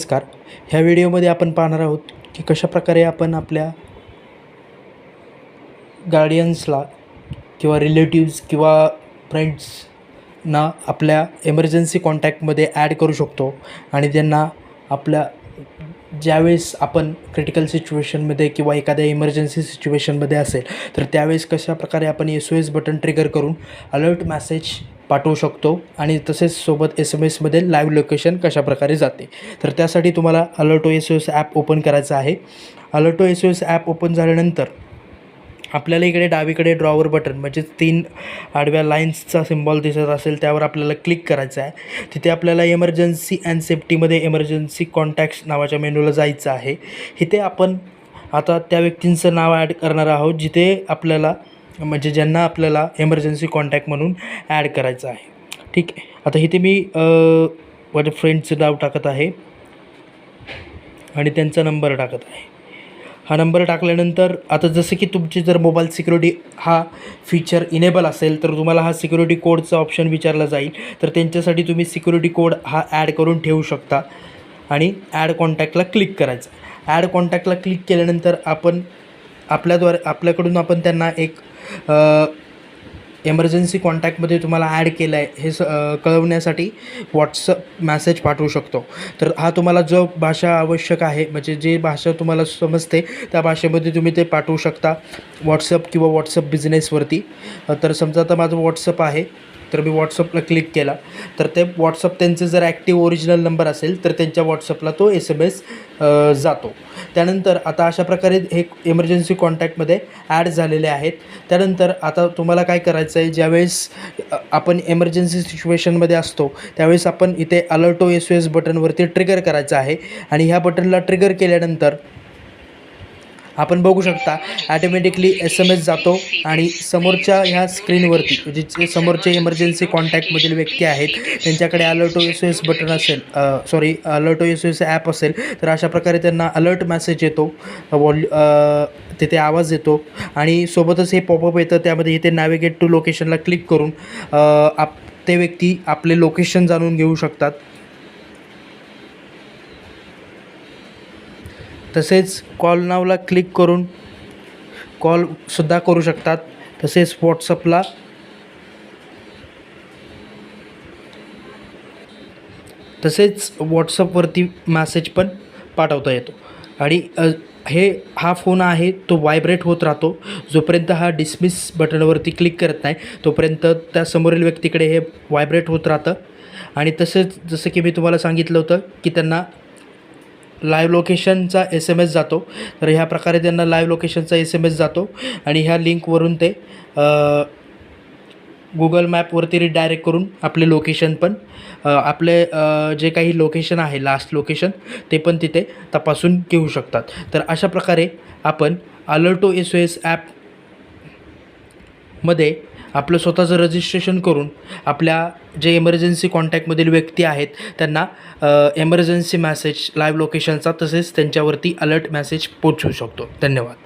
नमस्कार. ह्या व्हिडिओमध्ये आपण पाहणार आहोत की कशाप्रकारे आपण आपल्या गार्डियन्सला किंवा रिलेटिव्स किंवा फ्रेंड्सना आपल्या एमर्जन्सी कॉन्टॅक्टमध्ये ॲड करू शकतो आणि त्यांना आपल्या ज्यावेळेस आपण क्रिटिकल सिच्युएशनमध्ये किंवा एखाद्या इमर्जन्सी सिच्युएशनमध्ये असेल तर त्यावेळेस कशाप्रकारे आपण SOS बटन ट्रिगर करून अलर्ट मेसेज पाठवू शकतो आणि तसेच सोबत SMS-मध्ये लाईव्ह लोकेशन कशाप्रकारे जाते. तर त्यासाठी तुम्हाला अलर्टो SOS ॲप ओपन करायचं आहे. अलर्टो SOS ॲप ओपन झाल्यानंतर आपल्याला इकडे डावीकडे ड्रॉवर बटन म्हणजे 3 आडव्या लाईन्सचा सिम्बॉल दिसत असेल त्यावर आपल्याला क्लिक करायचं आहे. तिथे आपल्याला इमर्जन्सी अँड सेफ्टीमध्ये इमर्जन्सी कॉन्टॅक्ट्स नावाच्या मेनूला जायचं आहे. इथे आपण आता त्या व्यक्तींचं नाव ॲड करणार आहोत जिथे आपल्याला म्हणजे ज्यांना आपल्याला एमर्जन्सी कॉन्टॅक्ट म्हणून ॲड करायचं आहे. ठीक आहे. आता इथे मी माझ्या फ्रेंडचं नाव टाकत आहे आणि त्यांचा नंबर टाकत आहे. हा नंबर टाकल्यानंतर आता जसं की तुमची जर मोबाईल सिक्युरिटी हा फीचर इनेबल असेल तर तुम्हाला हा सिक्युरिटी कोडचा ऑप्शन विचारला जाईल. तर त्यांच्यासाठी तुम्ही सिक्युरिटी कोड हा ॲड करून ठेवू शकता आणि ॲड कॉन्टॅक्टला क्लिक करायचं. ॲड कॉन्टॅक्टला क्लिक केल्यानंतर आपण आपल्याकडून आपण त्यांना एक एमर्जन्सी कॉन्टॅक्टमध्ये तुम्हाला ॲड केलं आहे हे कळवण्यासाठी व्हॉट्सअप मेसेज पाठवू शकतो. तर हा तुम्हाला जो भाषा आवश्यक आहे म्हणजे जे भाषा तुम्हाला समजते त्या भाषेमध्ये तुम्ही ते पाठवू शकता व्हॉट्सअप किंवा व्हॉट्सअप बिझनेसवरती. तर समजा आता माझं व्हॉट्सअप आहे तर मी व्हॉट्सअपला क्लिक केला तर ते व्हॉट्सअप त्यांचं जर ॲक्टिव्ह ओरिजिनल नंबर असेल तर त्यांच्या व्हॉट्सअपला तो SMS जातो. त्यानंतर आता अशा प्रकारे हे एमर्जन्सी कॉन्टॅक्टमध्ये ॲड झालेले आहेत. त्यानंतर आता तुम्हाला काय करायचं आहे ज्यावेळेस आपण एमर्जन्सी सिच्युएशनमध्ये असतो त्यावेळेस आपण इथे अलर्टो SOS बटनवरती ट्रिगर करायचं आहे आणि ह्या बटनला ट्रिगर केल्यानंतर आपण बघू शकता ॲटोमॅटिकली SMS जातो आणि समोरच्या ह्या स्क्रीनवरती म्हणजे जे समोरचे इमर्जन्सी कॉन्टॅक्टमधील व्यक्ती आहेत त्यांच्याकडे अलर्टो SOS बटन असेल अलर्टो SOS ॲप असेल तर अशा प्रकारे त्यांना अलर्ट मेसेज येतो. तिथे आवाज येतो आणि सोबतच हे पॉपअप येतं. त्यामध्ये इथे नॅव्हिगेट टू लोकेशनला क्लिक करून ते व्यक्ती आपले लोकेशन जाणून घेऊ शकतात. तसेच कॉल नावला क्लिक करून कॉलसुद्धा करू शकतात. तसेच व्हॉट्सअपवरती मेसेज पण पाठवता येतो आणि हा फोन आहे तो व्हायब्रेट होत राहतो. जोपर्यंत हा डिसमिस बटनवरती क्लिक करत नाही तोपर्यंत त्या समोरील व्यक्तीकडे हे व्हायब्रेट होत राहतं. आणि तसेच जसं की मी तुम्हाला सांगितलं होतं की त्यांना लाईव्ह लोकेशनचा SMS जातो. तर ह्या प्रकारे त्यांना लाईव्ह लोकेशनचा SMS जातो आणि ह्या लिंकवरून ते गुगल मॅपवरती रिडायरेक्ट करून आपले लोकेशन पण आपले जे काही लोकेशन आहे लास्ट लोकेशन ते पण तिथे तपासून घेऊ शकतात. तर अशा प्रकारे आपण अलर्टो SOS ॲपमध्ये आपलं स्वतःचं रजिस्ट्रेशन करून आपल्या जे इमर्जन्सी कॉन्टॅक्टमधील व्यक्ती आहेत त्यांना एमर्जन्सी मेसेज लाईव्ह लोकेशनचा तसेच त्यांच्यावरती अलर्ट मेसेज पोहोचवू शकतो. धन्यवाद.